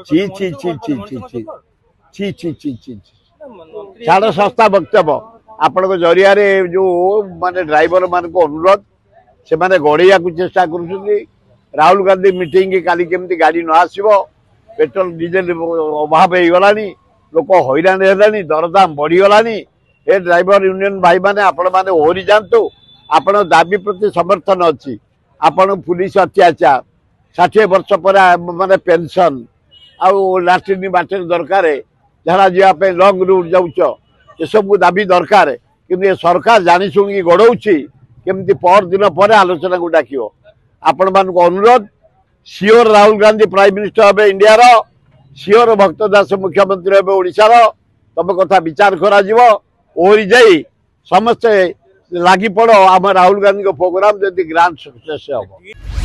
ची ची ची ची ची ची ची ची ची ची छाड़ संस्था वक्तव्य आपण जरिया जो माने ड्राइवर मान को अनुरोध से माने गड़िया को चेष्टा कर राहुल गांधी मीटिंग काली केमती गाड़ी न आसो पेट्रोल डीजेल अभाव हो गला लोक हैरान है दरदाम बढ़ीगला ए ड्राइवर यूनियन भाई मैंने आपण मैंने ओहरी जातु आपण दाबी प्रति समर्थन अच्छी आपण पुलिस अत्याचार 60 वर्ष पर माने पेंशन आउ लाट्रिन बाटर दरकार झाड़ा जावाई लंग रूट जाऊच ये सब दाबी दरकार कि ये सरकार जानी शुणी गड़ौची केमती पर दिन पर आलोचना को डाक आपण मान अनुरोध सियोर राहुल गांधी प्राइम मिनिस्टर हे इंडिया सियोर भक्त दास मुख्यमंत्री हे ओडिशार तम कथा विचार करा ओहरी जाई समस्ते लगी पड़ आम राहुल गांधी प्रोग्राम जदि ग्रांड सक्सेस हम।